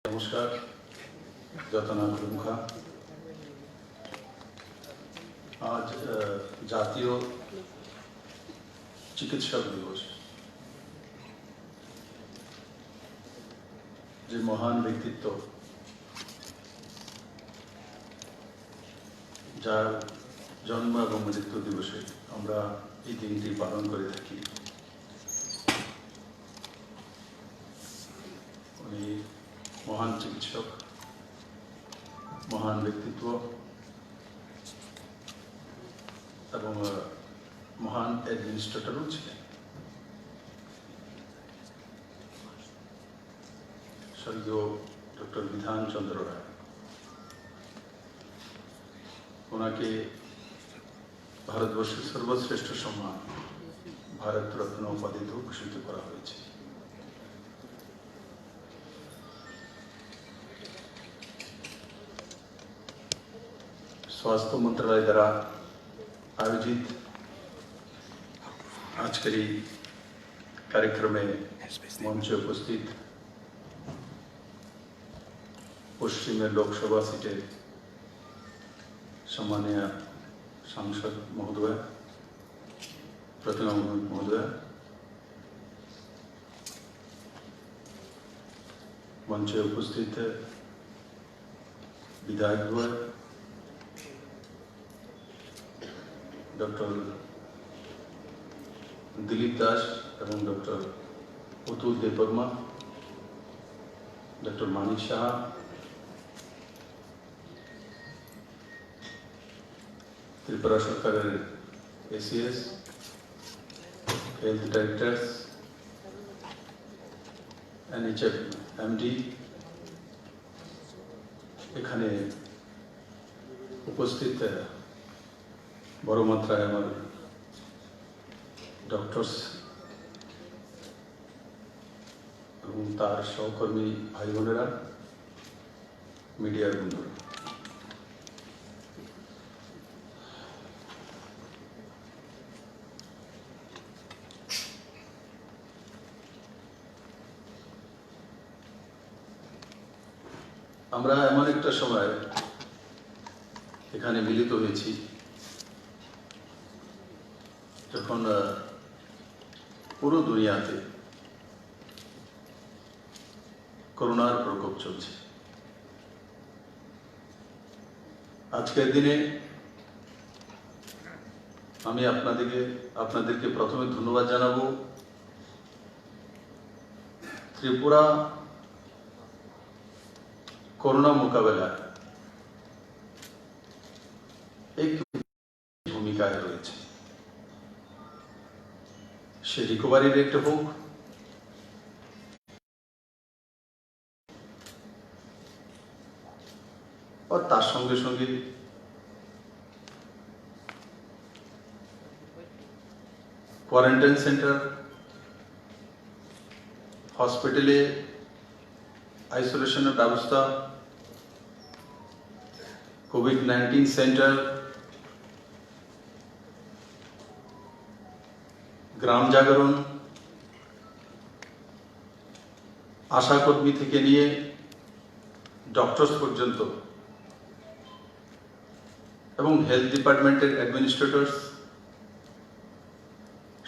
নমস্কার। যতনা প্রমুখা, আজ জাতীয় চিকিৎসক দিবস। যে মহান ব্যক্তিত্ব যার জন্ম এবং মৃত্যু দিবসে আমরা এই দিনটি পালন করে থাকি, উনি মহান চিকিৎসক, মহান ব্যক্তিত্ব এবং মহান অ্যাডমিনিস্ট্রেটরও ছিলেন। স্বর্গীয় ডক্টর বিধান চন্দ্র রায়, ওনাকে ভারতবর্ষের সর্বশ্রেষ্ঠ সম্মান ভারত রত্ন উপাধিতে ভূষিত করা হয়েছে। स्वास्थ्य मंत्रालय द्वारा आयोजित आज के कार्यक्रम में मंचे उपस्थित पश्चिम लोकसभा सीटे सम्मानीय सांसद महोदय, प्रतिमा महोदय, मंचे उपस्थित विधायक, डॉक्टर दिलीप दास एवं डॉक्टर अतुल देववर्मा, डॉक्टर मानिक शाह, त्रिपुरा सरकार एसीएस, हेल्थ डायरेक्टर्स, एनएचएफ एमडी, एखाने उपस्थित बड़ मात्राय आमार डॉक्टर्स এবং তার সহকর্মী ভাই বোনেরা, মিডিয়ার বন্ধুরা, আমরা এমন একটা সময় এখানে মিলিত হয়েছি যখন পুরো দুনিয়াতে করোনার প্রকোপ চলছে। আজকের দিনে আমি আপনাদেরকে প্রথমে ধন্যবাদ জানাবো ত্রিপুরা করোনা মোকাবেলায় এক ভূমিকায় রয়েছে। সে রিকভারি রেট হোক, और তার সঙ্গে সঙ্গে কোয়ারেন্টাইন সেন্টার, হসপিটালে আইসোলেশনের ব্যবস্থা, কোভিড-19 সেন্টার, গ্রাম জাগরণ, আশাকর্মী থেকে নিয়ে ডক্টরস পর্যন্ত এবং হেলথ ডিপার্টমেন্টের অ্যাডমিনিস্ট্রেটরস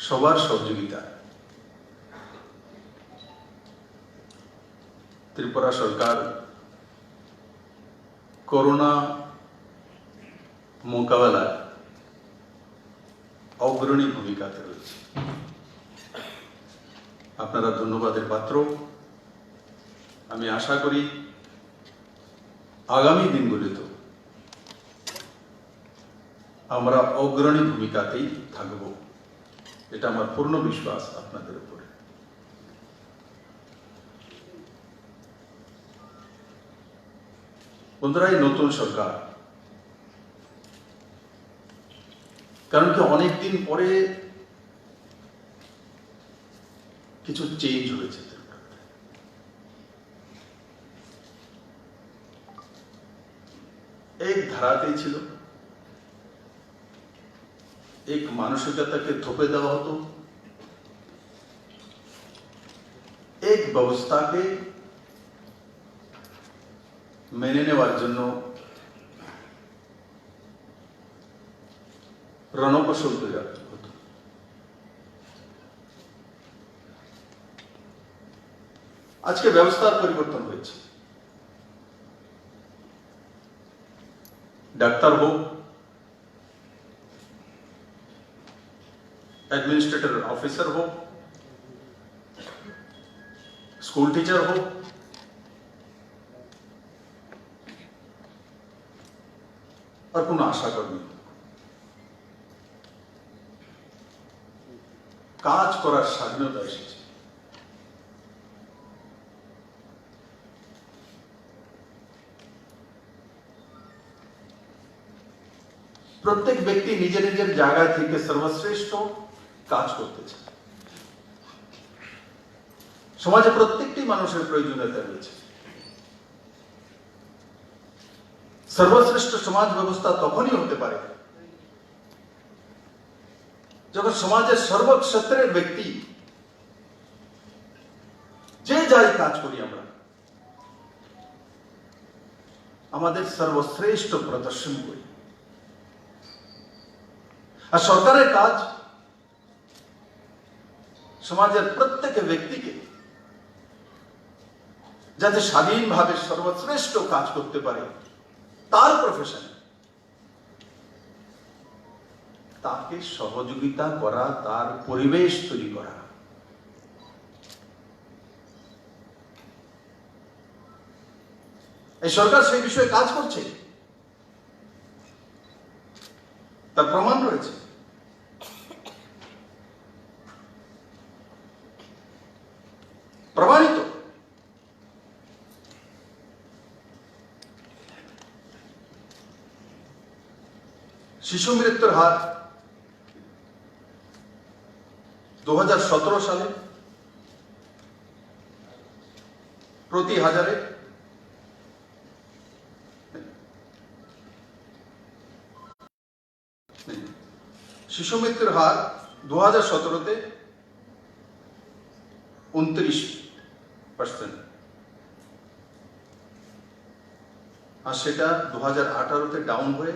সবার সহযোগিতা ত্রিপুরা সরকার করোনা মোকাবেলায় অগ্রণী ভূমিকাতে রয়েছে। আপনারা ধন্যবাদের পাত্র। আমি আশা করি আগামী দিনগুলিতে আমরা অগ্রণী ভূমিকাতেই থাকব, এটা আমার পূর্ণ বিশ্বাস আপনাদের উপরে। বন্ধুরা, এই নতুন সরকার, কারণ কি অনেকদিন পরে কিছু চেঞ্জ হয়েছে। एक धाराते ছিল, एक मानसिकता के थोपे देवा हतो, एक ব্যবস্থাকে মেনে নেওয়ার জন্য রণকৌশল তৈরি হতো। আজকে ব্যবস্থার পরিবর্তন হয়েছে। ডাক্তার হোক, एडमिनिस्ट्रेटर ऑफिसर हो, स्कूल टीचर हो, और কোনো আশাকর্মী কাজ করার স্বাধীনতা এসেছে। প্রত্যেক ব্যক্তি নিজের নিজের জায়গা থেকে সর্বশ্রেষ্ঠ কাজ করতে চায়। সমাজে প্রত্যেকটি মানুষের প্রয়োজনীয়তা রয়েছে। সর্বশ্রেষ্ঠ সমাজ ব্যবস্থা তখনই হতে পারে যখন সমাজের সর্বক্ষেত্রের ব্যক্তি যে যাই কাজ করি আমরা আমাদের সর্বশ্রেষ্ঠ প্রদর্শন করি। আর সরকারের কাজ সমাজের প্রত্যেক ব্যক্তিকে যাতে স্বাধীনভাবে সর্বশ্রেষ্ঠ কাজ করতে পারে তার প্রফেশনে তাকে সহযোগিতা করা, তার পরিবেশ তৈরি করা। এই সরকার সেই বিষয়ে কাজ করছে, তার প্রমাণ রয়েছে। প্রমাণিত। শিশু মৃত্যুর হার 2017 সালে প্রতি হাজারে শিশু মৃত্যুর হার 2017-তে 29%, আর সেটা 2018-তে ডাউন হয়ে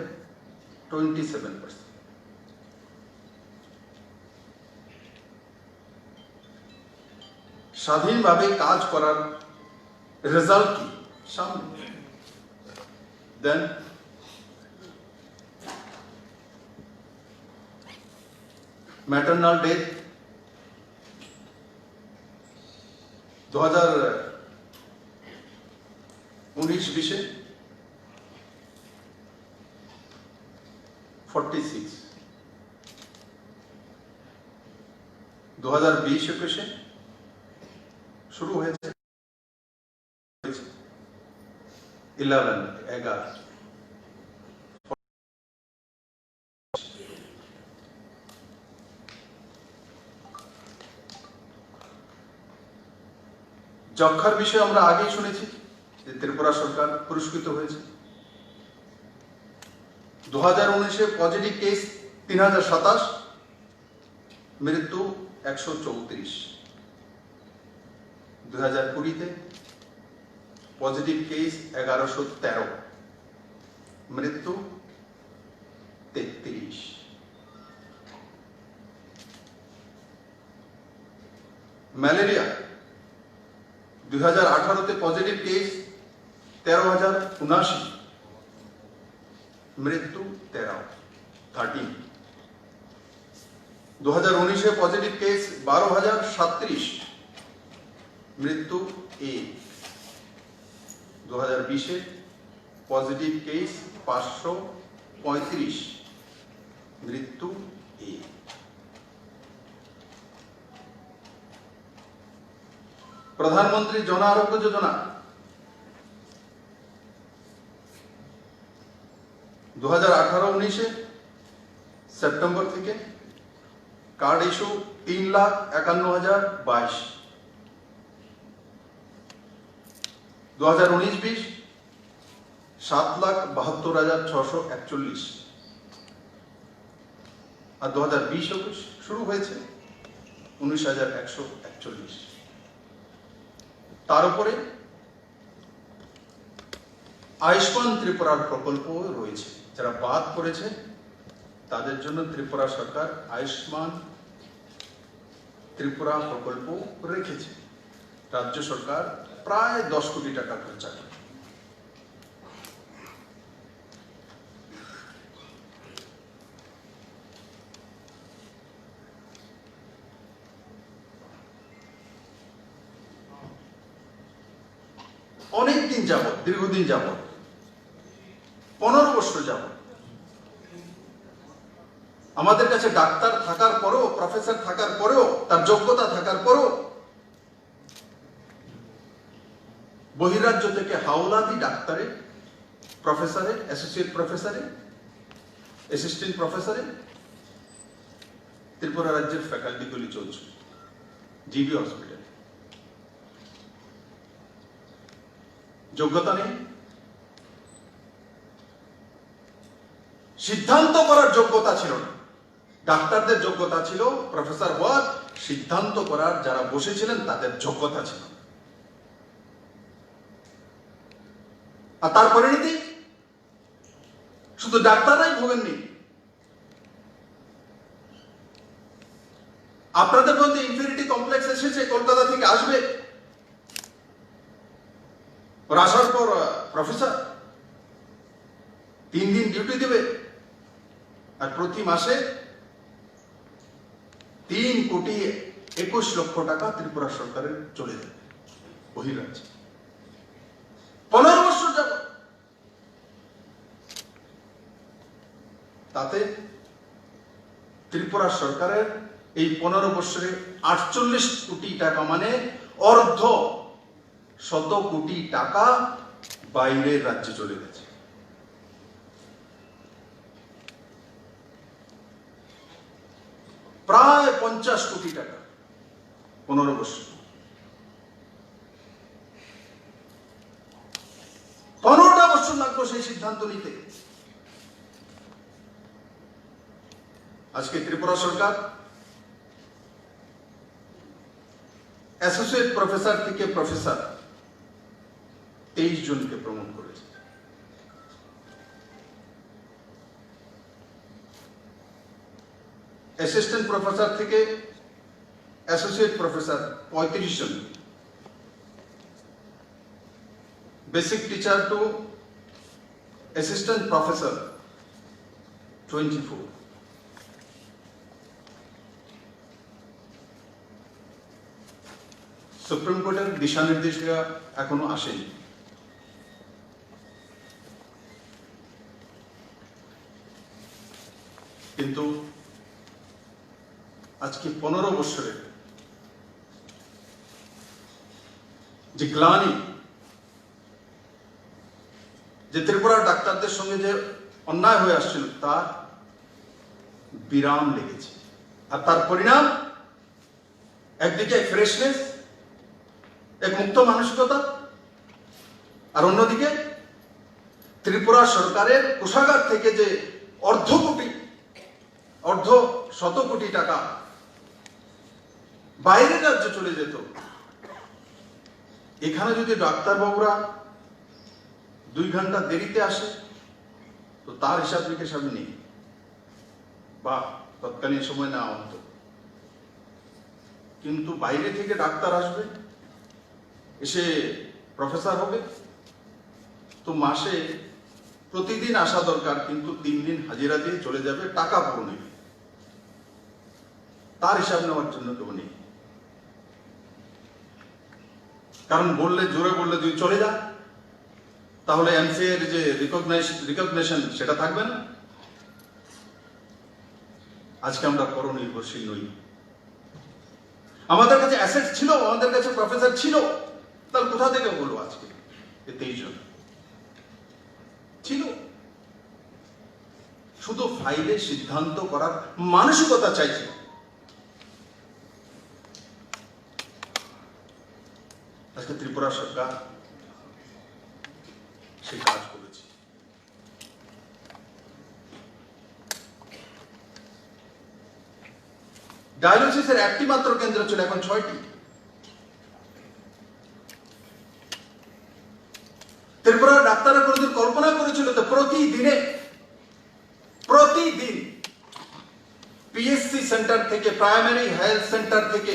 27%। স্বাধীনভাবে কাজ করার রেজাল্ট কি সামনে। দেন ম্যাটারনাল ডেথ 2019-20-এ 46, 2020-21-এ শুরু হয়েছে 11। যক্ষার বিষয়ে আমরা আগেই শুনেছি যে ত্রিপুরা সরকার পুরস্কৃত হয়েছে। 2019-এ পজিটিভ কেস 3027, মৃত্যু 134। 2020-তে পজিটিভ কেস 1113, মৃত্যু 33। ম্যালেরিয়া 2018-তে পজিটিভ কেস 13,079, মৃত্যু 13। 2019-এ পজিটিভ কেস 12,037, মৃত্যু 1। 2020-এ পজিটিভ কেস 535, মৃত্যু 1। প্রধানমন্ত্রী জন আরোগ্য যোজনা 2018-19-এ সেপ্টেম্বর থেকে কার্ড ইস্যু 3,51,022। 2019-20 7,72,641, আর 2020-21 শুরু হয়েছে 19,141। তার উপরে আয়ুষ্মান ত্রিপুরার প্রকল্প রয়েছে। যারা বাদ পড়েছে তাদের জন্য ত্রিপুরা সরকার আয়ুষ্মান ত্রিপুরা প্রকল্প রেখেছে। রাজ্য সরকার প্রায় 10 কোটি টাকা খরচা করে। অনেকদিন যাবত, দীর্ঘদিন যাবত, 15 বছর যাবত আমাদের কাছে ডাক্তার থাকার পরেও, প্রফেসর থাকার পরেও, তার যোগ্যতা থাকার পরেও বহিরাজ্য থেকে হাওলাদি ডাক্তারে, প্রফেসরে, অ্যাসোসিয়েট প্রফেসরে, অ্যাসিস্ট্যান্ট প্রফেসরে ত্রিপুরা রাজ্যের ফ্যাকাল্টিগুলি চলছে জিবি হসপিটাল। যোগ্যতা নেই, সিদ্ধান্ত করার যোগ্যতা ছিল না। ডাক্তারদের যোগ্যতা ছিল, প্রফেসর হওয়ার, সিদ্ধান্ত করার যারা বসেছিলেন তাদের যোগ্যতা ছিল। আর তার পরিণতি শুধু ডাক্তাররাই ভোগেননি, আপনাদের মধ্যে ইনফিনিটি কমপ্লেক্স এসেছে, কলকাতা থেকে আসবে, আসার পর প্রফেসর 3 দিন ডিউটি দেবে আর প্রতি মাসে 3,21,00,000 টাকা ত্রিপুরা সরকারের চলে যাবে বহিরাজ্যে। 15 বছর যাব। তাতে ত্রিপুরা সরকারের এই 15 বছরে 48 কোটি টাকা, মানে অর্ধ 100 কোটি টাকা বাইরের রাজ্যে চলে গেছে। প্রায় 50 কোটি টাকা 15 বছর। 15টা বছর লাগলো সেই সিদ্ধান্ত নিতে। আজকে ত্রিপুরা সরকার অ্যাসোসিয়েট প্রফেসর থেকে প্রফেসর 23 জনকে প্রমোট করেছে। অ্যাসিস্ট্যান্ট প্রফেসর থেকে অ্যাসোসিয়েট প্রফেসর 35 জন, basic teacher to assistant professor 24। Supreme কোর্টের দিশা নির্দেশিকা এখনো আসেনি। কিন্তু আজকে 15 বছরের যে গ্লানি, যে ত্রিপুরার ডাক্তারদের সঙ্গে যে অন্যায় হয়ে আসছিল, তার বিরাম লেগেছে। আর তার পরিণাম একদিকে ফ্রেশনেস, এক মুক্ত মানসিকতা, আর অন্যদিকে ত্রিপুরা সরকারের কোষাগার থেকে যে অর্ধ 100 কোটি টাকা বাইরের রাজ্যে চলে যেত। এখানে যদি ডাক্তারবাবুরা 2 ঘন্টা দেরিতে আসে তো তার হিসাব নিকেশ আমি নেই, বা তৎকালীন সময় নেওয়া হতো। কিন্তু বাইরে থেকে ডাক্তার আসবে, এসে প্রফেসর হবে, তো মাসে প্রতিদিন আসা দরকার, কিন্তু 3 দিন হাজিরা দিয়ে চলে যাবে, টাকা পুরো নেবে, তার হিসাব নেওয়ার জন্য কেউ নেই। কারণ বললে, জোরে বললে তুই চলে যা, তাহলে এমসিএ এর যে রিকগনিশন সেটা থাকবে না। আজকে আমরা পরনির্ভরশীল নই। আমাদের কাছে অ্যাসেট ছিল, আমাদের কাছে প্রফেসর ছিল, তাহলে কোথা থেকে বলবো আজকে 23 জন ছিল? শুধু ফাইলে সিদ্ধান্ত করার মানসিকতা চাইছে। আজকে ত্রিপুরা সরকার সেই কাজ করেছে। ডায়ালিসিসের একটি মাত্র কেন্দ্র ছিল, এখন 6টি। ডাক্তাররা কোনোদিন কল্পনা করেছিল তো প্রতিদিন পিএসসি সেন্টার থেকে, প্রাইমারি হেলথ সেন্টার থেকে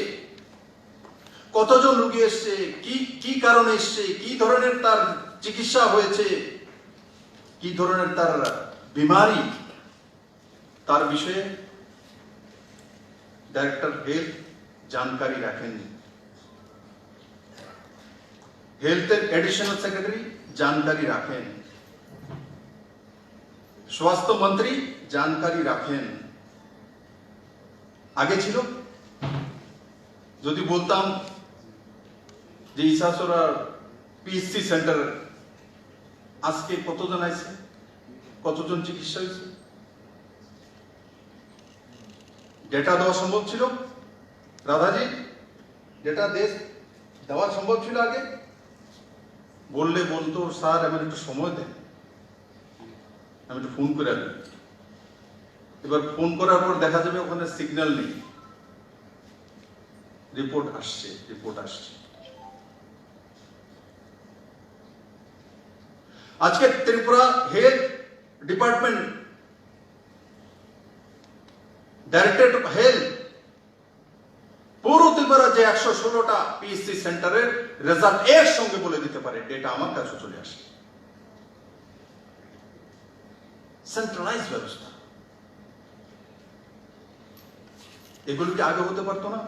কতজন রোগী এসছে, কি কারণে এসছে, কি ধরনের তার চিকিৎসা হয়েছে, কি ধরনের তার বিমারি, তার বিষয়ে ডাইরেক্টর হেলথ জানকারি রাখেন, হেলথের এডিশনাল সেক্রেটারি জানকারি রাখেন, স্বাস্থ্য মন্ত্রী জানকারি রাখেন। আগে ছিল যদি বলতাম যে ইসাসোরা পিএসসি সেন্টার আজকে কতজন আছে, কতজন চিকিৎসা হয়েছে, ডেটা দেওয়া সম্ভব ছিল? রাধাজি, ডেটা দেওয়া সম্ভব ছিল আগে? বললে বলতো স্যার আমার একটু সময় দেন, আমি একটু ফোন করে আসবো। এবার ফোন করার পর দেখা যাবে ওখানে সিগন্যাল নেই, রিপোর্ট আসছে। আজকে Tripura health department, directorate of health পুরো ত্রিপুরা যে 116টা পিএসসি সেন্টারের রেজাল্ট এর সঙ্গে বলে দিতে পারে, ডেটা আমার কাছে চলে আসে। সেন্ট্রালাইজ ব্যবস্থা, এগুলো কি আগে হতে পারতো না?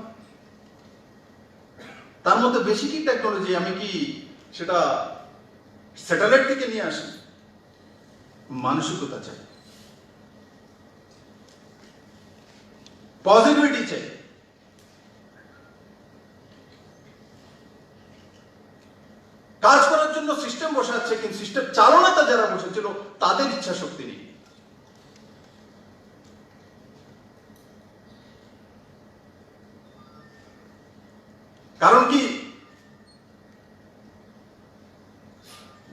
তার মধ্যে বেশি কি টেকনোলজি, আমি কি সেটা স্যাটেলাইট থেকে নিয়ে আসি? মানসিকতা চাই, পজিটিভিটি চাই। কাজ করার জন্য সিস্টেম বসে আছে, কিন্তু সিস্টেম চালনাতে যারা বসেছিল তাদের ইচ্ছা শক্তি নেই। কারণ কি,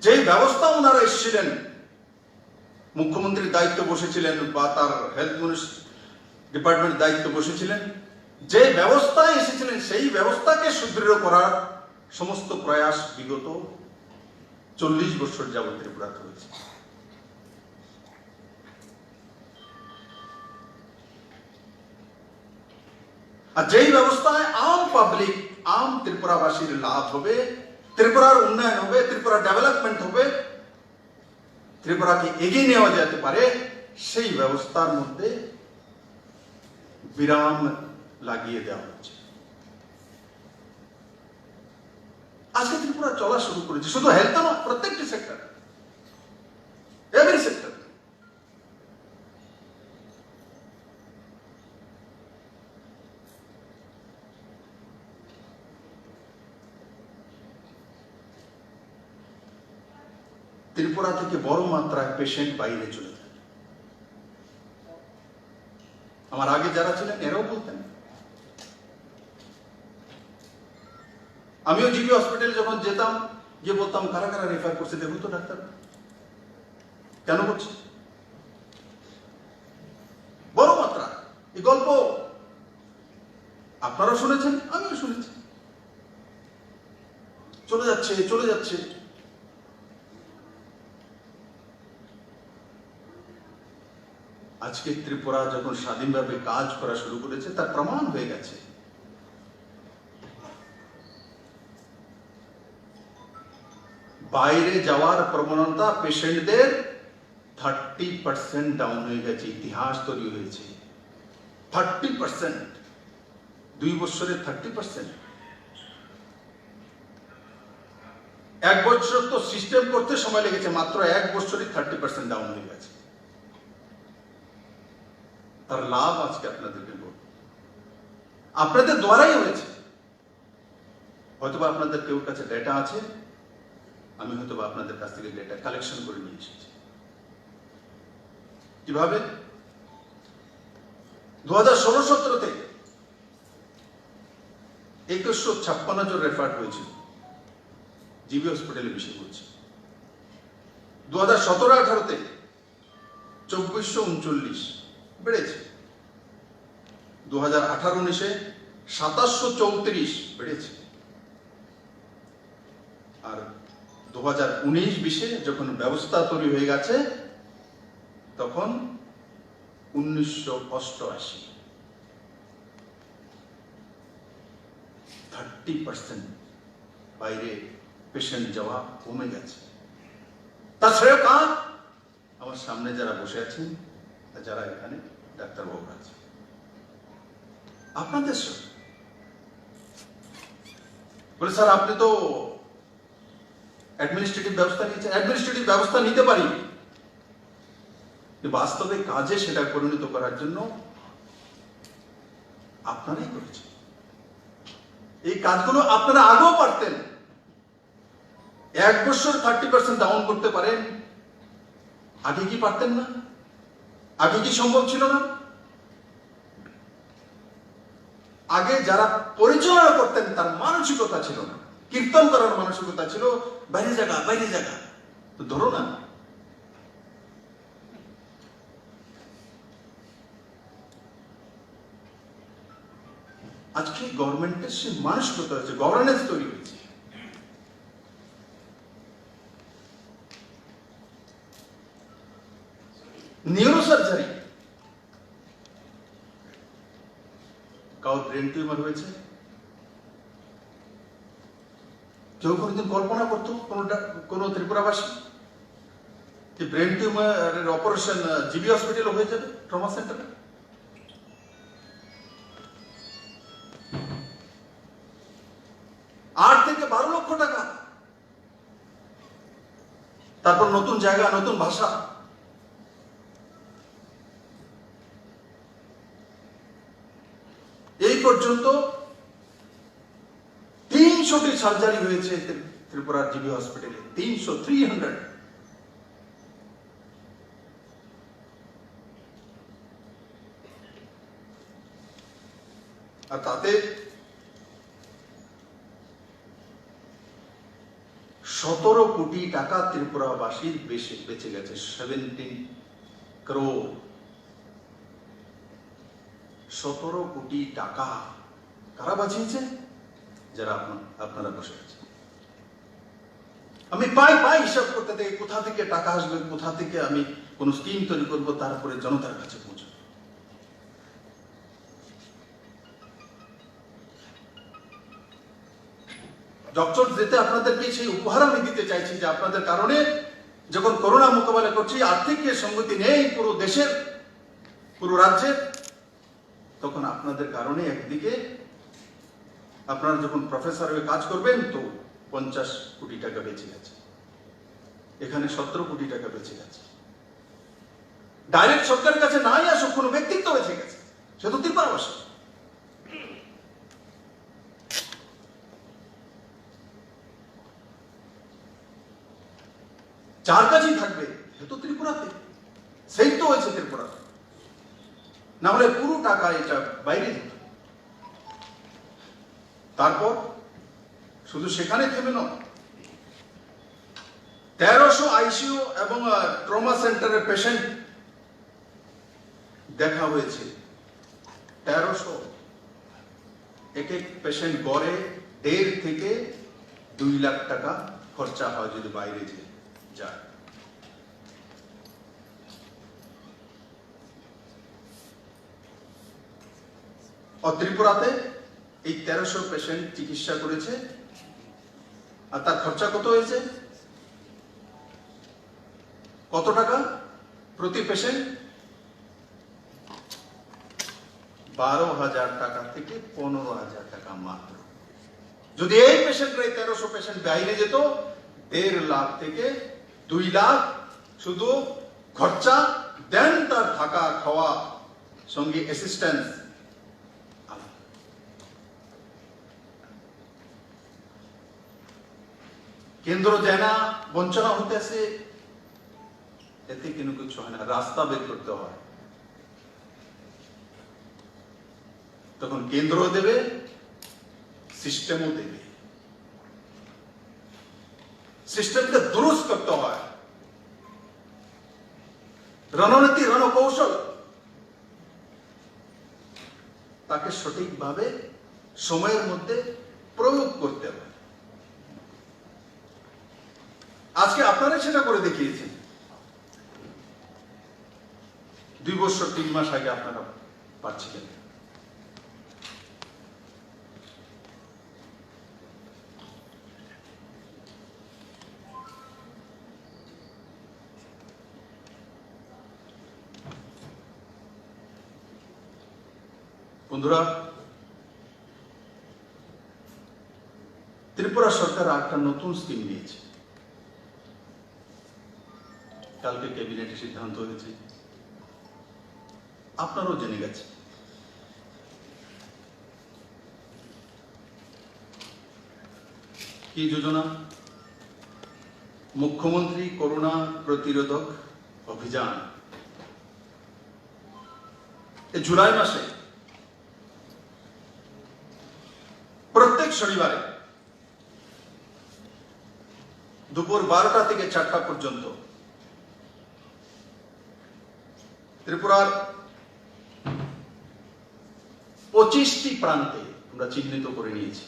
যে ব্যবস্থা ওনারা এসেছিলেন, মুখ্যমন্ত্রীর দায়িত্ব বসেছিলেন বা তার হেলথ ডিপার্টমেন্ট দায়িত্ব বসেছিলেন, যে ব্যবস্থায় এসেছিলেন সেই ব্যবস্থাকে সুদৃঢ় করার সমস্ত প্রয়াস বিগত 40 বছর যাবৎ ত্রিপুরাতে হয়েছে। আর যেই ব্যবস্থায় আম ত্রিপুরাবাসীর লাভ হবে, ত্রিপুরার উন্নয়ন হবে, ত্রিপুরা ডেভেলপমেন্ট হবে, ত্রিপুরাকে এগিয়ে নেওয়া যেতে পারে, সেই ব্যবস্থার মধ্যে বিরাম লাগিয়ে দেওয়া হচ্ছে। আজকে ত্রিপুরা চলা শুরু করেছে, শুধু হেলথ না, প্রত্যেকটি সেক্টর, এভরি সেক্টর। ত্রিপুরা থেকে বড় মাত্রায় পেশেন্ট বাইরে চলে যায়। আমার আগে যারা ছিলেন এরাও বলতেন, আমিও জিবি হসপিটালে যখন যেতাম, গিয়ে বলতাম কারা কারা রেফার করছে দেখুন তো ডাক্তার, কেন করছে? বড় মাত্রা এই গল্প আপনারাও শুনেছেন, আমিও শুনেছি। চলে যাচ্ছে। আজকে ত্রিপুরা যখন স্বাধীনভাবে কাজ করা শুরু করেছে তার প্রমাণ হয়ে গেছে। বাইরে যাওয়ার প্রবণতা পেশেন্টদের 30% ডাউন হয়ে গেছে, ইতিহাস তৈরি হয়েছে। 30%, 2 বছরে 30%। 1 বছর তো সিস্টেম করতে সময় লেগেছে, মাত্র 1 বছরই 30% ডাউন হয়ে গেছে। তার লাভ আজকে আপনাদেরকে বলব, আপনাদের দ্বারাই হয়েছে। হয়তোবা আপনাদের কেউ কাছে ডেটা আছে, আমি হয়তোবা আপনাদের কাছ থেকে ডেটা কালেকশন করে নিয়ে এসেছি। কিভাবে? 2016-17 2156 জন রেফার হয়েছিল, জিবি হসপিটালে বিষয় বলছে। 2017-18 2439 বেড়েছে। 2018-19 2734 বেড়েছে। আর 2019-20 যখন ব্যবস্থা তৈরি হয়ে গেছে, তখন 1988 30% বাইরে পেশেন্ট যাওয়া কমে গেছে। তাছাড়াও কার আমার সামনে যারা বসে আছেন, যারা এখানে ডাক্তারবাবু আছে, আপনাদের সঙ্গে বলে স্যার আপনি তো অ্যাডমিনিস্ট্রেটিভ ব্যবস্থা নিয়েছেন। অ্যাডমিনিস্ট্রেটিভ ব্যবস্থা নিতে পারি, বাস্তবে কাজে সেটা পরিণত করার জন্য আপনারাই করেছেন। এই কাজগুলো আপনারা আগেও পারতেন। 1 বছর 30% ডাউন করতে পারেন, আগে কি পারতেন না? আগে কি সম্ভব ছিল না? আগে যারা পরিচালনা করতেন তার মানসিকতা ছিল না, কীর্তন করার মানসিকতা ছিল, বাইরে জায়গা বাইরে জায়গা। তো ধরো না, আজকে গভর্নমেন্টের সে মানসিকতা হয়েছে, গভর্নেন্স তৈরি হয়েছে। নিউরোসার্জারি, কারোর ব্রেন টিউমার হয়েছে, কেউ কোনোদিন কল্পনা করতো কোন ত্রিপুরাবাসী যে ব্রেন টিউমারের অপারেশন জিবি হসপিটালে হয়ে যাবে, ট্রমা সেন্টারে? 8 থেকে 12 লক্ষ টাকা, তারপর নতুন জায়গা, নতুন ভাষা। এই পর্যন্ত 300টি সার্জারি হয়েছে ত্রিপুরার জিবি হসপিটালে, 300 আর তাতে 17 কোটি টাকা ত্রিপুরাবাসীর বেঁচে গেছে। 17 crore, 17 কোটি টাকা কারা বাঁচিয়েছে? যারা আপনারা বসে আছেন। আমি পাই হিসাব করতে থেকে কোথা থেকে টাকা আসবে, কোথা থেকে আমি কোন স্কিম তৈরি করবো, তারপরে জনতার কাছে পৌঁছাবো। ডক্টর যেতে আপনাদেরকে সেই উপহার আমি দিতে চাইছি যে আপনাদের কারণে যখন করোনা মোকাবেলা করছি, আর্থিক সংগতি নেই পুরো দেশের, পুরো রাজ্যের, তখন আপনাদের কারণে একদিকে আপনারা যখন প্রফেসর হয়ে কাজ করবেন তো 50 কোটি টাকা বেঁচে গেছে, এখানে 17 কোটি টাকা বেঁচে গেছে। ডাইরেক্ট সরকারের কাছে নাই আসুক, কোনো ব্যক্তিত্ব বেঁচে গেছে, সে তো ত্রিপুরাবাসী। যার কাছেই থাকবে সে তো ত্রিপুরাতে, সেই তো হয়েছে ত্রিপুরাতে, না হলে পুরো টাকা এটা বাইরে যেত। তারপর শুধু সেখানে থেমে নয়, 1300 আইসিইউ এবং ট্রমা সেন্টারের পেশেন্ট দেখা হয়েছে। 1300, এক পেশেন্ট গড়ে 1.5 থেকে 2 লাখ টাকা খরচা হয় যদি বাইরে যায়। আর ত্রিপুরাতে এই 1300 পেশেন্ট চিকিৎসা করেছে, আর তার খরচা কত হয়েছে? কত টাকা প্রতি পেশেন্ট? 12,000 টাকা থেকে 15,000 টাকা মাত্র। যদি এই পেশেন্টরা, এই 1300 পেশেন্ট বাইরে যেত, 1.5 লাখ থেকে 2 লাখ শুধু খরচা, দেন তার থাকা খাওয়া সঙ্গে অ্যাসিস্ট্যান্স। কেন্দ্র দেয় না, বঞ্চনা হতেছে, এতে কিন্তু কিছু হয় না, রাস্তা বের করতে হয়। তখন কেন্দ্র দেবে, সিস্টেমও দেবে, সিস্টেমকে দুরুস্ত করতে হয়। রণনীতি, রণকৌশল, তাকে সঠিকভাবে সময়ের মধ্যে প্রয়োগ করতে হয়। অবশ্য 3 মাস আগে আপনারা পাচ্ছিলেন। বন্ধুরা, ত্রিপুরা সরকার একটা নতুন স্কিম নিয়েছে। কালকে ক্যাবিনেটে সিদ্ধান্ত হয়েছে, আপনারাও জেনে গেছে। কি যোজনা? মুখ্যমন্ত্রী করোনা প্রতিরোধক অভিযান। এই জুলাই মাসে প্রত্যেক শনিবারে দুপুর 12টা থেকে 4টা পর্যন্ত ত্রিপুরার 25টি প্রান্তে আমরা চিহ্নিত করে নিয়েছি,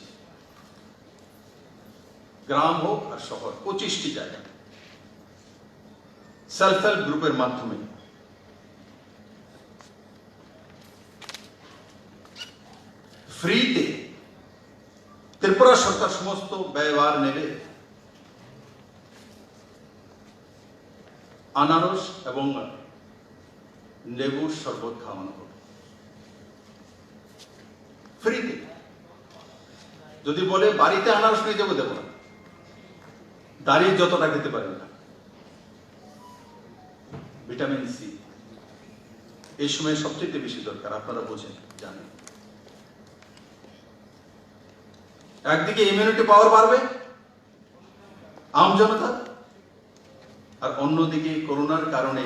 গ্রাম হোক আর শহর, 25টি জায়গা সেলফ হেল্প গ্রুপের মাধ্যমে ফ্রিতে ত্রিপুরা সরকার সমস্ত ব্যয়ভার নেবে। আনারস এবং লেবুর শরবত খাওয়ানো হবে ফ্রিতে। যদি বলে বাড়িতে আনারস নিয়ে যাবো, দেবো না, দাঁড়িয়ে যতটা খেতে পারেন না। ভিটামিন সি এই সময় সবচেয়ে বেশি দরকার, আপনারা বোঝেন, জানেন। একদিকে ইমিউনিটি পাওয়ার বাড়বে আম জনতা, আর অন্যদিকে করোনার কারণে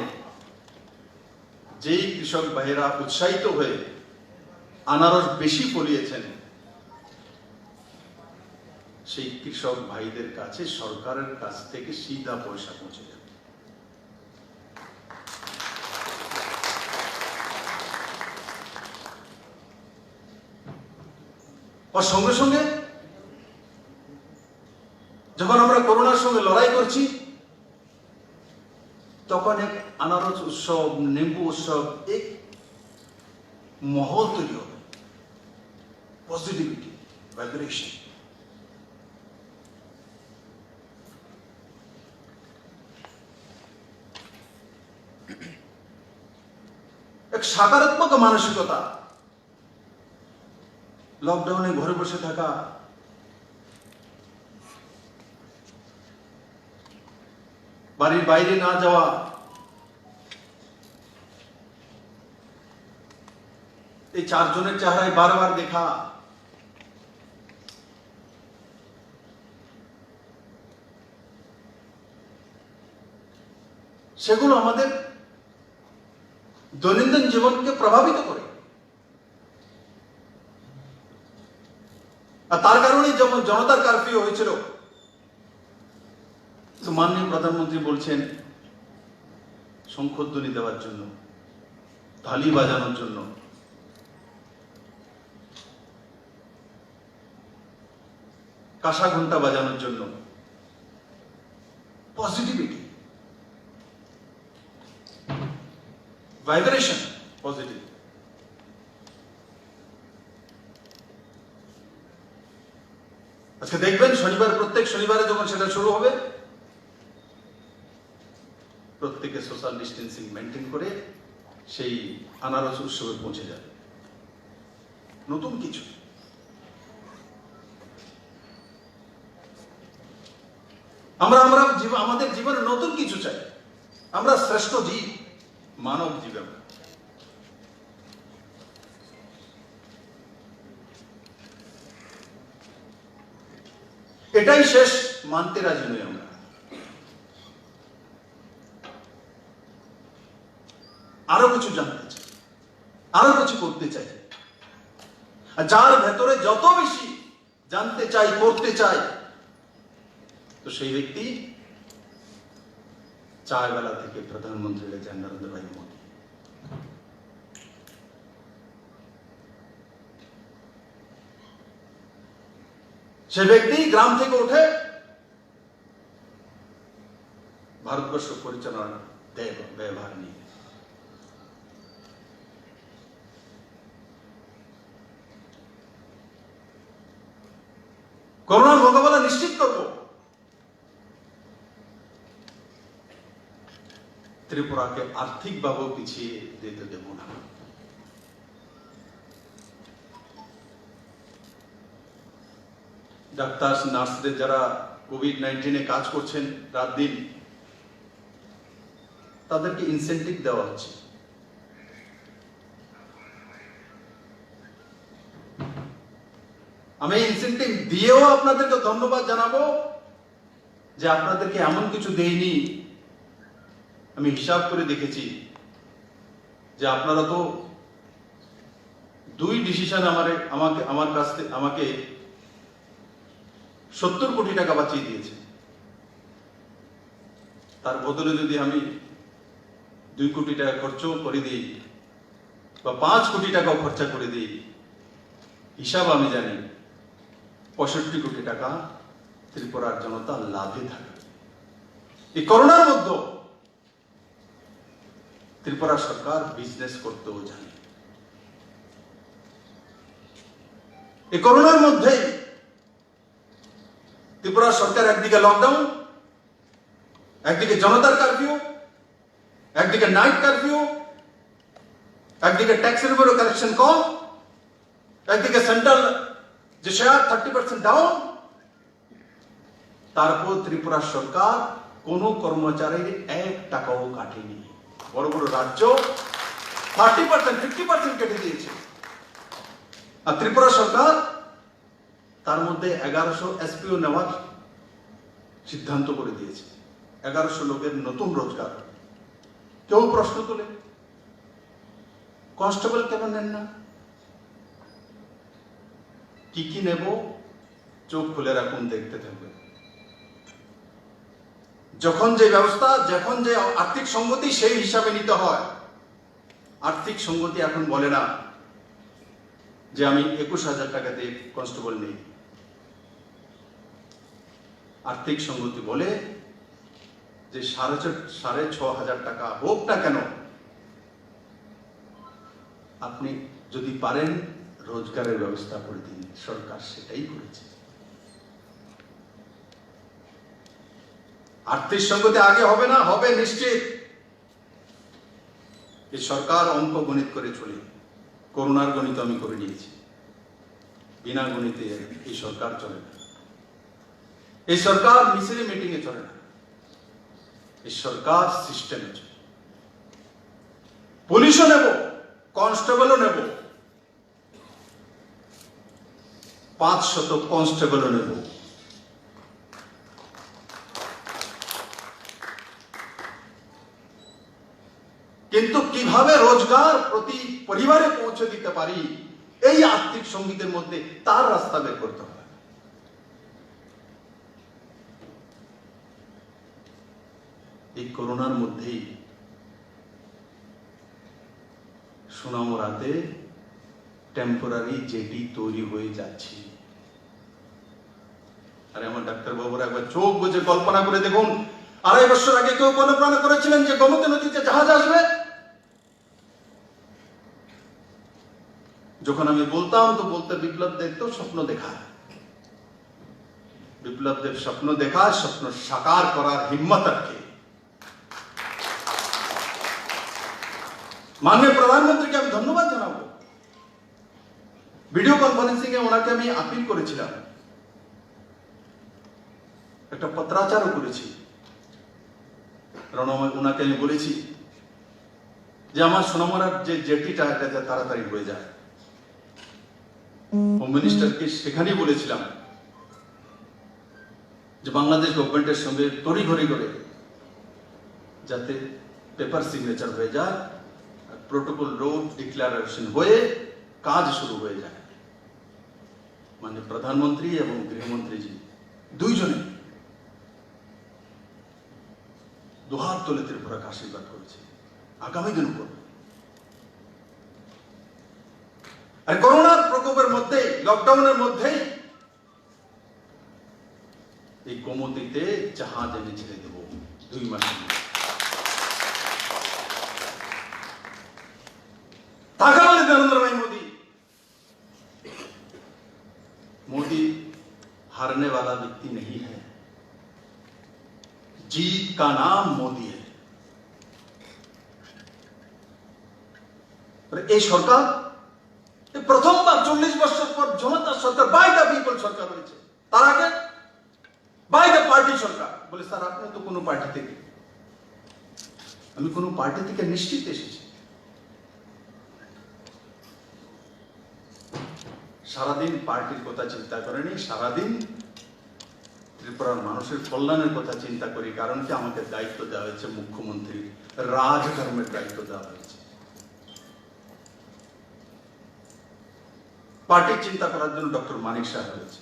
যেই কৃষক ভাইয়েরা উৎসাহিত হয়ে আনারস বেশি ফলিয়েছেন, সেই কৃষক ভাইদের কাছে সরকারের কাছ থেকে সিধা পয়সা পৌঁছে যাবে। আর সঙ্গে সঙ্গে যখন আমরা করোনার সঙ্গে লড়াই করছি, তখন এক আনারস উৎসব, নিম্বু উৎসব, এক মহল তৈরি হবে, পজিটিভিটি, ভাইব্রেশন। এক সকারাত্মক মানসিকতা। লকডাউনে ঘরে বসে থাকা, বাড়ির বাইরে না যাওয়া, এই 4 জনের চেহারায় বারবার দেখা, সেগুলো আমাদের দৈনন্দিন জীবনকে প্রভাবিত করে। আর তার কারণেই যেমন জনতার কারফিউ হয়েছিল, মাননীয় প্রধানমন্ত্রী বলছেন শঙ্খধ্বনি দেওয়ার জন্য, তালি বাজানোর জন্য, কাঁসা ঘন্টা বাজানোর জন্য। Positivity, vibration, positive. আজকে দেখবেন শনিবার, প্রত্যেক শনিবারে যখন সেটা শুরু হবে, প্রত্যেকে সোশ্যাল ডিস্টেন্সিং মেনটেন করে সেই আনারস উৎসবে পৌঁছে যাবে। নতুন কিছু। আমরা আমাদের জীবনে নতুন কিছু চাই। আমরা শ্রেষ্ঠ জীব, মানব জীবন। এটাই শেষ, মানতে রাজি নই আমরা। আরো কিছু জানতে চাই, আরো কিছু করতে চাই। আর যার ভেতরে যত বেশি জানতে চাই, করতে চাই, তো সেই ব্যক্তি চায়বেলা থেকে প্রধানমন্ত্রী হয়েছেন নরেন্দ্র ভাই মোদী। সে ব্যক্তি গ্রাম থেকে উঠে ভারতবর্ষ পরিচালনার ব্যয়ভার নিয়ে করোনার মোকাবেলা নিশ্চিত করব। ত্রিপুরাকে আর্থিকভাবে পিছিয়ে যেতে দেব না। ডাক্তার নার্সদের যারা কোভিড-19 কাজ করছেন রাত দিন, তাদেরকে ইনসেন্টিভ দেওয়া হচ্ছে। আমি ইনসেন্টিভ দিয়েও আপনাদেরকে ধন্যবাদ জানাবো যে আপনাদেরকে এমন কিছু দেইনি। আমি হিসাব করে দেখেছি যে আপনারা তো দুই ডিসিশন আমার কাছ থেকে আমাকে 70 কোটি টাকা বাঁচিয়ে দিয়েছে। তার বদলে যদি আমি 2 কোটি টাকা খরচ করে দিই বা 5 কোটি টাকাও খরচা করে দিই, হিসাব আমি জানি 65 কোটি টাকা ত্রিপুরার জনতা লাভে থাকবে। এই করোনার মধ্যে ত্রিপুরা সরকার বিজনেস করতেও জানে। এই করোনার মধ্যে ত্রিপুরা সরকার একদিকে লকডাউন, একদিকে জনতার কারফিউ, একদিকে নাইট কারফিউ, একদিকে ট্যাক্সের উপরে কালেকশন কম, একদিকে সেন্ট্রাল যে শেয়ার 30% ডাউন। তারপর ত্রিপুরা সরকার কোন কর্মচারীর 1 টাকাও কাটেনি। বড় বড় রাজ্য 30%, 50% কেটে দিয়েছে। আর ত্রিপুরা সরকার তার মধ্যে 1100 এসপিও নেওয়ার সিদ্ধান্ত করে দিয়েছে। 1100 লোকের নতুন রোজগার। কেউ প্রশ্ন তোলে, কনস্টেবল কেন নেন না? কি কি নেব চোখ খুলে রাখুন, দেখতে থাকবে। যখন যে ব্যবস্থা, যখন যে আর্থিক সংগতি, সেই হিসাবে নিতে হয়। আর্থিক সংগতি এখন বলে না যে আমি 21,000 টাকা দিয়ে কনস্টেবল নেই। আর্থিক সংগতি বলে যে 6,500 টাকা হোক না কেন, আপনি যদি পারেন রোজগারের ব্যবস্থা করে দিন। সরকার সেটাই করেছে। আর্থিক সংগতি আগে হবে না, হবে নিশ্চিত। এই সরকার অঙ্ক গণিত করে চলে। করোনার গণিত আমি করে নিয়েছি। বিনা গণিতে এই সরকার চলে না। এই সরকার মিছিলে মিটিংয়ে চলে না। এই সরকার সিস্টেমে চলে। পুলিশও নেব, কনস্টেবলও নেব, 500 কনস্টেবলও নেব। কিন্তু কিভাবে রোজগার প্রতি পরিবারে পৌঁছে দিতে পারি, এই আর্থিক সঙ্গীতের মধ্যে তার রাস্তা বের করতে হবে। এই করোনার মধ্যেই সোনামুড়াতে টেম্পোরারি জেটি তৈরি হয়ে যাচ্ছে। আরে আমার ডাক্তার বাবুরা একবার চোখ বুঝে কল্পনা করে দেখুন, 2.5 বছর আগে কেউ কল্পনা করেছিলেন যে গোমতী নদীতে জাহাজ আসবে? যখন আমি বলতাম তো বলতে বিপ্লব দেব তো স্বপ্ন দেখা। বিপ্লব দেব স্বপ্ন দেখা, স্বপ্ন সাকার করার হিম্মত রাখে। মাননীয় প্রধানমন্ত্রীকে আমি ধন্যবাদ জানাবো। ভিডিও কনফারেন্সিং এ ওনাকে আমি আপিল করেছিলাম, একটা পত্রাচারও করেছি। ওনাকে আমি বলেছি যে আমার সোনামুড়ার যে জেটিটা, এটা তাড়াতাড়ি হয়ে যায়। হোম মিনিস্টারকে সেখানেই বলেছিলাম যে বাংলাদেশ গভর্নমেন্টের সঙ্গে তড়িঘড়ি করে যাতে পেপার সিগনেচার হয়ে যায়, প্রোটোকল রোড ডিক্লারেশন হয়ে কাজ শুরু হয়ে যায়। মানে প্রধানমন্ত্রী এবং গৃহমন্ত্রীজি দুইজনে দুহাত তুলে ত্রিপুরাকে আশীর্বাদ করেছে, আগামী দিন করবে। আর করোনার প্রকোপের মধ্যে, লকডাউনের মধ্যেই এই গোমতীতে জাহাজ এনে ছেড়ে দেব 2 মাসের মধ্যে। টাকা নরেন্দ্র ভাই মোদী हारने वाला व्यक्ति नहीं है, जीत का नाम मोदी है। এই সরকার প্রথমবার 40 বছর পর জনতা সরকার বাই দ্য পিপল সরকার হয়েছে। তার আগে বাই দ্য পার্টি সরকার। বলে স্যার আপনি তো কোনো পার্টি থেকে, আমি কোনো পার্টি থেকে নিশ্চিত এসেছি। সারাদিন পার্টির কথা চিন্তা করেনি, সারাদিন ত্রিপুরার মানুষের কল্যাণের কথা চিন্তা করি। কারণ কি, আমাকে দায়িত্ব দেওয়া হয়েছে মুখ্যমন্ত্রী, রাজধর্মের দায়িত্ব দেওয়া হয়েছে। পার্টির চিন্তা করার জন্য ডক্টর মানিক শাহ রয়েছে,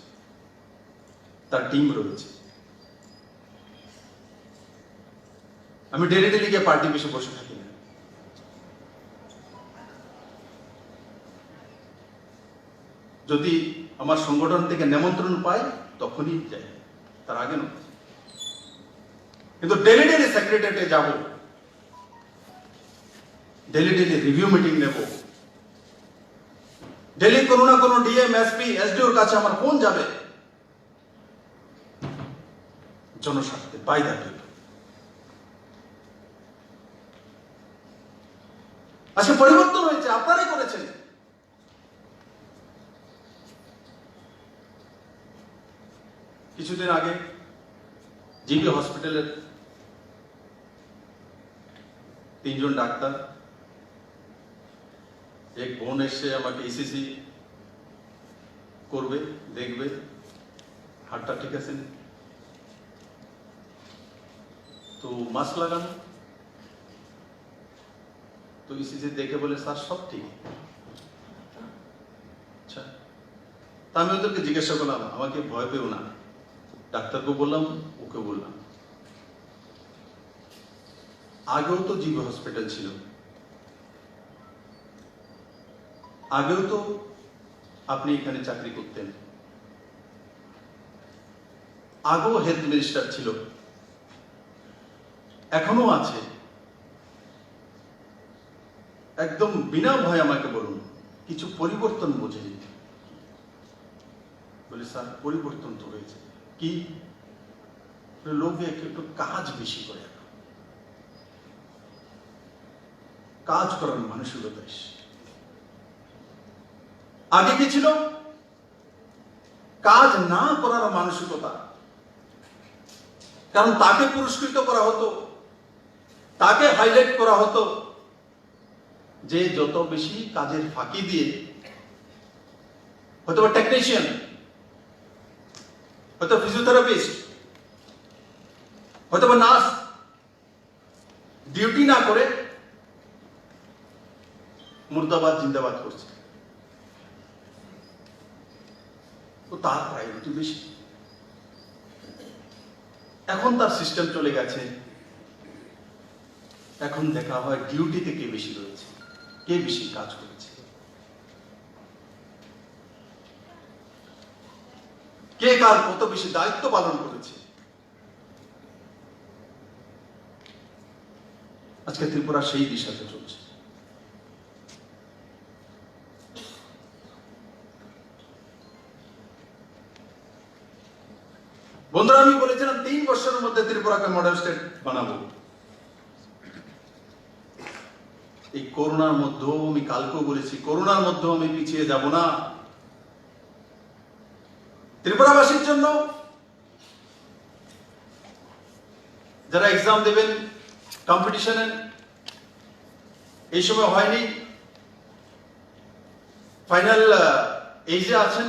তার টিম রয়েছে। আমি ডেলি ডেলি গিয়ে পার্টি বেশি বসে থাকি না। যদি আমার সংগঠন থেকে নিমন্ত্রণ পাই তখনই যাই, তার আগে নয়। কিন্তু ডেলি ডেলি সেক্রেটারিয়েটে যাব, ডেলি ডেলি রিভিউ মিটিং নেব, ডেলি কোনো না কোনো ডিএম এসপি এসডিওর কাছে আমার ফোন যাবে, জনস্বার্থে বাই দ্য পিপল। আজকে পরিবর্তন হয়েছে, আপনারাই করেছেন। কিছুদিন আগে জিবি হসপিটালের 3 জন ডাক্তার, এক বোন এসে আমাকে ইসিসি করবে, দেখবে হাতটা ঠিক আছে, তো মাস্ক লাগানো। তো ইসিসি দেখে বলে স্যার সব ঠিক। আচ্ছা, তা আমি ওদেরকে জিজ্ঞাসা করলাম, আমাকে ভয় পেও না, ডাক্তারকে বললাম, ওকে বললাম, আগেও তো জিবি হসপিটাল ছিল, আগেও তো আপনি এখানে চাকরি করতেন, আগেও হেলথ মিনিস্টার ছিল, এখনো আছে। একদম বিনা ভয় আমাকে বলুন, কিছু পরিবর্তন বোঝেনি। বলে স্যার পরিবর্তন তো হয়েছে। কি? লোকে একটু কাজ বেশি করে, কাজ করার মানসিকতা এসে। আগে কি ছিল? কাজ না করার মানসিকতা। কারণ তাকে পুরস্কৃত করা হতো, তাকে হাইলাইট করা হতো যে যত বেশি কাজের ফাঁকি দিয়ে, হয়তো টেকনিশিয়ান, হয়তো ফিজিওথেরাপিস্ট, হয়তো নার্স ডিউটি না করে মুর্দাবাদ জিন্দাবাদ করছে, তো তার প্রায়োরিটি বেশি। এখন তার সিস্টেম চলে গেছে, এখন দেখা হয় ডিউটিতে কে বেশি রয়েছে, কে বেশি কাজ করেছে, কে কার কত বেশি দায়িত্ব পালন করেছে। আজকে ত্রিপুরা সেই দিশাতে চলছে। বন্ধুরা, আমি বলেছিলাম 3 বছরের মধ্যে ত্রিপুরাকে মডেল স্টেট বানাবো। এই করোনার মধ্যেও, আমি কালকেও বলেছি, করোনার মধ্যেও আমি পিছিয়ে যাব না। ত্রিপুরাবাসীর জন্য যারা এক্সাম দেবেন কম্পিটিশনে, এই সময় হয়নি, ফাইনাল এইজে আছেন,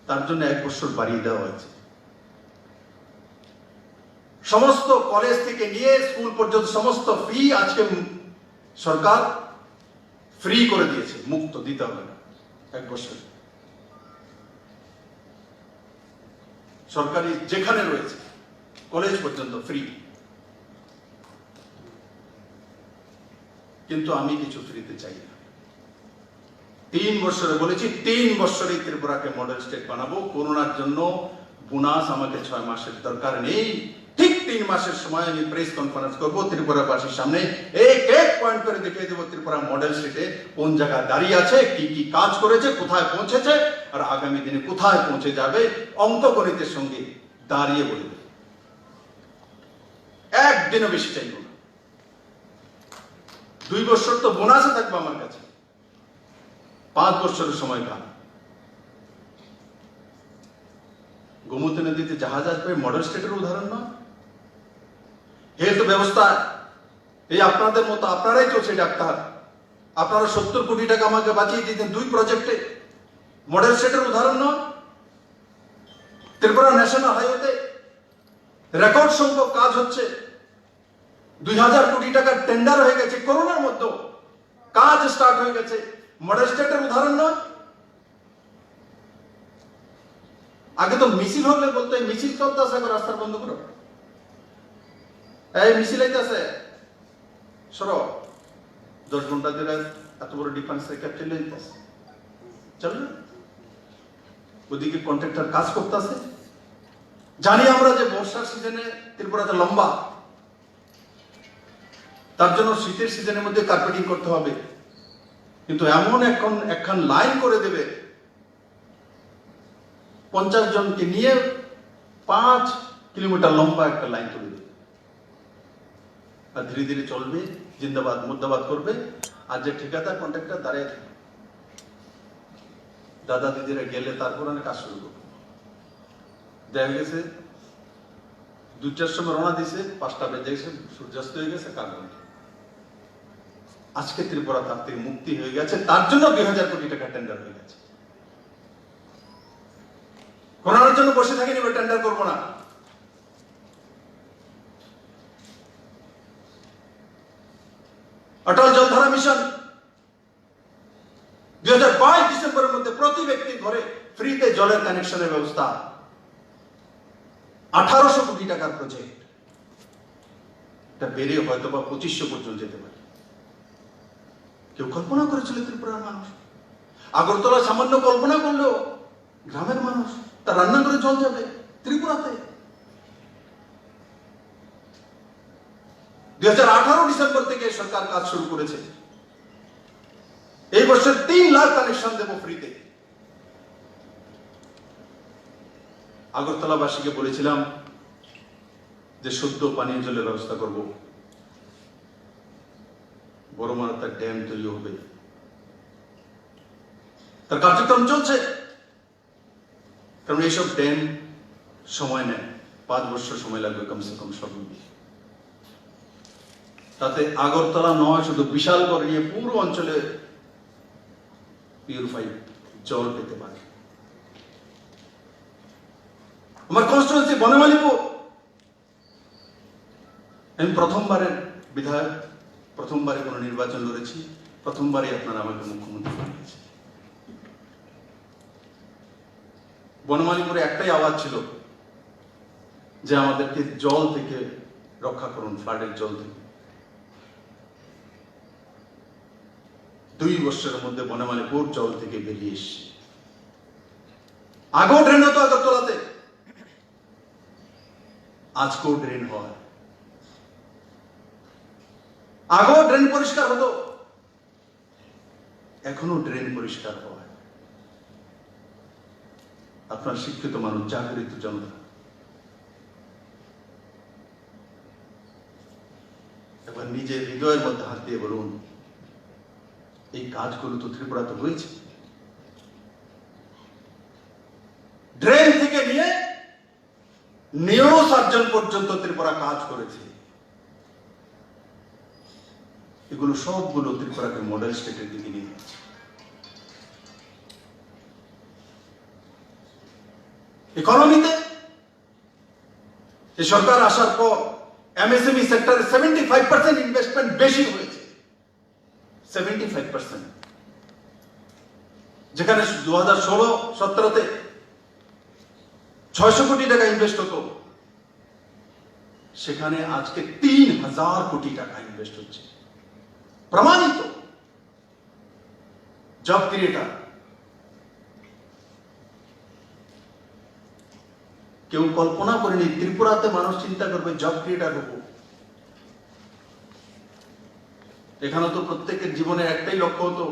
তার জন্য 1 বছর বাড়িয়ে দেওয়া হয়েছে। সমস্ত কলেজ থেকে নিয়ে স্কুল পর্যন্ত সমস্ত ফি আজকে সরকার ফ্রি করে দিয়েছে, মুক্ত, দিতে হবে না 1 বছর। সরকারি যেখানে রয়েছে কলেজ পর্যন্ত ফ্রি। কিন্তু আমি কিছু ফ্রিতে চাই না। 3 বছরে বলেছি, 3 বছরে ত্রিপুরাকে মডেল স্টেট বানাবো। করোনার জন্য বোনাস আমাকে 6 মাসের দরকার নেই। ঠিক 3 মাসের সময় আমি প্রেস কনফারেন্স করব ত্রিপুরাবাসীর সামনে, এক এক পয়েন্ট করে দেখিয়ে দেব ত্রিপুরা মডেল স্টেটে কোন জায়গায় দাঁড়িয়ে আছে, কি কি কাজ করেছে, কোথায় পৌঁছেছে, আর আগামী দিনে কোথায় পৌঁছে যাবে, অঙ্ক গণিতের সঙ্গে দাঁড়িয়ে বলে দেব। একদিনও বেশি চাইব না। 2 বছর তো বোনাসে থাকবে আমার কাছে, 5 বছরের সময়কাল। গোমতী নদীতে জাহাজ আসবে মডেল স্টেটের উদাহরণ না? হেলথ ব্যবস্থা এই আপনাদের মতো, আপনারাই তো সেই ডাক্তার, আপনারা 70 কোটি টাকা আমাকে বাঁচিয়ে দিতেন 2 প্রজেক্টে, মডেল স্টেটের উদাহরণ না? ত্রিপুরা ন্যাশনাল হাইওয়েতে রেকর্ড সংখ্যক কাজ হচ্ছে, 2000 কোটি টাকার টেন্ডার হয়ে গেছে, করোনার মধ্যে কাজ স্টার্ট হয়ে গেছে, মডেল স্টেটের উদাহরণ না? আগে তো মিছিল হলে বলতে মিছিল চলতেছে, রাস্তার বন্ধ করো, এই মিছিল আইতেছে সরো, 10 ঘন্টা ধরে এত বড় ডিফেন্স ক্যাপ্টেন আইতেছে, চলো। ওদিকে কন্ট্রাক্টর কাজ করতেছে। জানি আমরা যে বর্ষার সিজনে ত্রিপুরাতে লম্বা, তার জন্য শীতের সিজনের মধ্যে কার্পেটিং করতে হবে, কিন্তু এমন একখান লাইন করে দেবে 50 জনকে নিয়ে 5 কিলোমিটার লম্বা একটা লাইন তুলে দেবে, আর ধীরে ধীরে চলবে, জিন্দাবাদ মুর্দাবাদ করবে। আর যে ঠিকাদার কন্ট্রাক্টর দাঁড়িয়ে থাকবে, দাদা দিদিরা গেলে তারপর অনেক কাজ শুরু করবে। দেখা গেছে 2টার সময় রওনা দিছে, 5টা বেজে গেছে, সূর্যাস্ত হয়ে গেছে, কাজ বন্ধ। আজকে ত্রিপুরা তার থেকে মুক্তি হয়ে গেছে, তার জন্য 2000 কোটি টাকা টেন্ডার হয়ে গেছে। করোনার জন্য বসে থাকিনি, টেন্ডার করবো না। অটল জলধারা মিশন 2022 ডিসেম্বরের মধ্যে প্রতি ব্যক্তির ঘরে ফ্রিতে জলের কানেকশনের ব্যবস্থা, 1800 কোটি টাকার প্রজেক্ট। এটা বেড়ে হয়তো বা 2500 পর্যন্ত যেতে পারে। কেউ কল্পনা করেছিল ত্রিপুরার মানুষ? আগরতলা সামান্য কল্পনা করলেও গ্রামের মানুষ তার রান্না করে জল যাবে ত্রিপুরাতে। 2018 ডিসেম্বর থেকে সরকার কাজ শুরু করেছে। এই বছর 3 লাখ কানেকশন দেব ফ্রিতে। আগরতলাবাসীকে বলেছিলাম যে শুদ্ধ পানীয় জলের ব্যবস্থা করব, বড় মারাত্মক ড্যাম তৈরি হবে, তার কার্যক্রম চলছে। কারণ এইসব ড্যাম সময় নেয়, 5 বছর সময় লাগবে কমসে কম সর্বনিম্ন। তাতে আগরতলা নয়, শুধু বিশালগড় নিয়ে পুরো অঞ্চলে পিউরিফাইড জল পেতে পারে। আমার কনস্টিটুয়েন্সি বনমালীপুর, আমি প্রথমবারের বিধায়ক, প্রথমবারে কোনো নির্বাচন লড়েছি, প্রথমবারই আপনারা আমাকে মুখ্যমন্ত্রী বানিয়েছে। বনমালীপুরে একটাই আওয়াজ ছিল যে আমাদেরকে জল থেকে রক্ষা করুন, ফ্লাডের জল থেকে। 2 বছরের মধ্যে বনমালীপুর জল থেকে বেরিয়ে এসছে। আগেও ড্রেন হতো আগরতলাতে, আজকেও ড্রেন হয়। আগেও ড্রেন পরিষ্কার হতো, এখনো ড্রেন পরিষ্কার হয়। আপনার শিক্ষিত মানুষ, জাগরিত জনতা, এবার নিজের হৃদয়ের মধ্যে হাত দিয়ে বলুন, এই কাজগুলো তো ত্রিপুরাতে হয়েছে। ড্রেন থেকে নিয়ে নিউরো সার্জন পর্যন্ত ত্রিপুরা কাজ করেছে। এগুলো সবগুলো ত্রিপুরাকে মডেল স্টেটের দিকে নিয়ে যাচ্ছে। ইকোনমিতে এই সরকার আসার পর এমএসএমই সেক্টরে 75% ইনভেস্টমেন্ট বেশি হয়েছে, 75%। যেখানে 2016-17তে 600 কোটি টাকা ইনভেস্ট হতো, সেখানে আজকে 3000 কোটি টাকা ইনভেস্ট হচ্ছে। প্রমাণিত জব ক্রিয়েটার। কেউ কল্পনা করেনি ত্রিপুরাতে মানুষ চিন্তা করবে জব ক্রিয়েটার হবো। এখানে তো প্রত্যেকের জীবনে একটাই লক্ষ্য হতো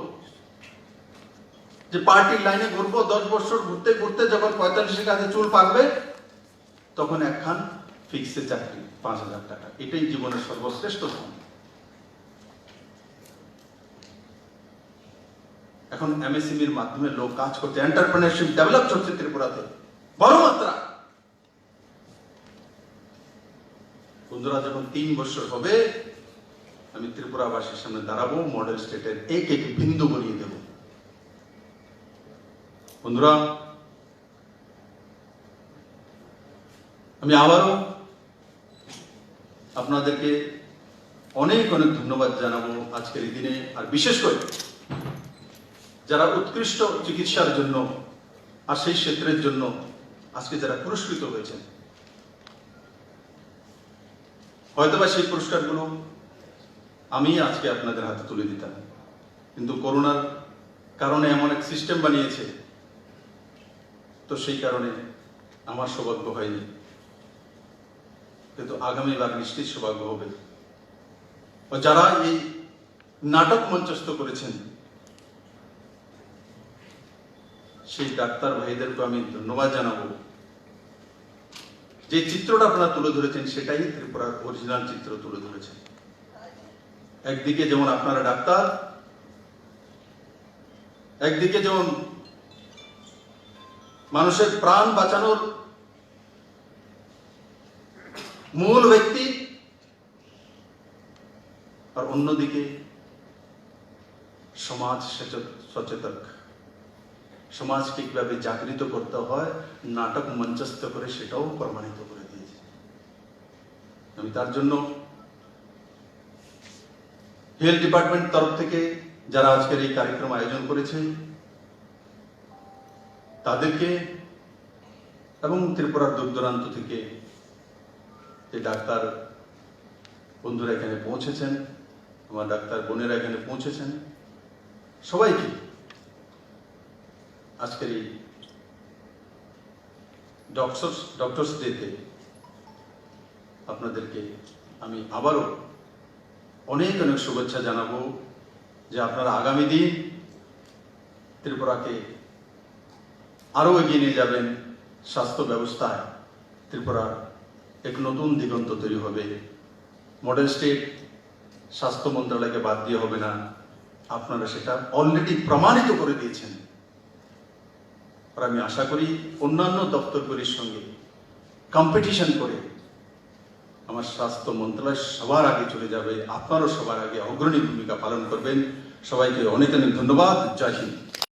যে পার্টির লাইনে ঘুরবো, 10 বছর ঘুরতে ঘুরতে যখন 45 কাছে চুল পাকবে তখন একখান ফিক্সে চাকরি, 5,000 টাকা, এটাই জীবনের সর্বশ্রেষ্ঠ ধন। এখন এমএসএমইর মাধ্যমে লোক কাজ করছে, এন্টারপ্রেনারশিপ ডেভেলপ হচ্ছে ত্রিপুরাতে বড় মাত্রা। বন্ধুরা, যখন 3 বছর হবে আমি ত্রিপুরাবাসীর সামনে দাঁড়াবো, মডেল স্টেটের এক এক বিন্দু বলিয়ে দেব। বন্ধুরা, আমি আবারও আপনাদেরকে অনেক অনেক ধন্যবাদ জানাবো আজকের এই দিনে, আর বিশেষ করে যারা উৎকৃষ্ট চিকিৎসার জন্য আর সেই ক্ষেত্রের জন্য আজকে যারা পুরস্কৃত হয়েছেন। হয়তোবা সেই পুরস্কারগুলো আমি আজকে আপনাদের হাতে তুলে দিতাম, কিন্তু করোনার কারণে এমন এক সিস্টেম বানিয়েছে, তো সেই কারণে আমার সৌভাগ্য হয়নি, কিন্তু আগামীবার নিশ্চিত সৌভাগ্য হবে। যারা এই নাটক মঞ্চস্থ করেছেন সেই ডাক্তার ভাইদেরকে আমি ধন্যবাদ জানাবো। যে চিত্রটা আপনারা তুলে ধরেছেন সেটাই ত্রিপুরার অরিজিনাল চিত্র তুলে ধরেছেন। একদিকে যেমন আপনারা ডাক্তার, একদিকে যেমন মানুষের প্রাণ বাঁচানোর মূল ব্যক্তি, আর অন্যদিকে সমাজ সচেতক, সমাজকে কিভাবে জাগৃত করতে হয় নাটক মঞ্চস্থ করে সেটাও প্রমাণিত করে দিয়েছে। আমি তার জন্য হেলথ ডিপার্টমেন্ট তরফ থেকে যারা আজকের এই কার্যক্রম আয়োজন করেছে তাদেরকে, এবং ত্রিপুরার দূর দূরান্ত থেকে যে ডাক্তার বন্ধুরা এখানে পৌঁছেছেন, আমার ডাক্তার বোনেরা এখানে পৌঁছেছেন, সবাইকে আজকের এই ডক্টরস ডেতে আপনাদেরকে আমি আবারও অনেক অনেক শুভেচ্ছা জানাবো যে আপনারা আগামী দিন ত্রিপুরাকে আরো এগিয়ে নিয়ে যাবেন। স্বাস্থ্য ব্যবস্থায় ত্রিপুরার এক নতুন দিগন্ত তৈরি হবে। মডেল স্টেট স্বাস্থ্য মন্ত্রণালয়কে বাদ দিয়ে হবে না, আপনারা সেটা অলরেডি প্রমাণিত করে দিয়েছেন। আর আমি আশা করি অন্যান্য দপ্তরগুলির সঙ্গে কম্পিটিশন করে আমার স্বাস্থ্য মন্ত্রণালয় সবার আগে চলে যাবে, আপনারও সবার আগে অগ্রণী ভূমিকা পালন করবেন। সবাইকে অনেক অনেক ধন্যবাদ। জয় হিন্দ।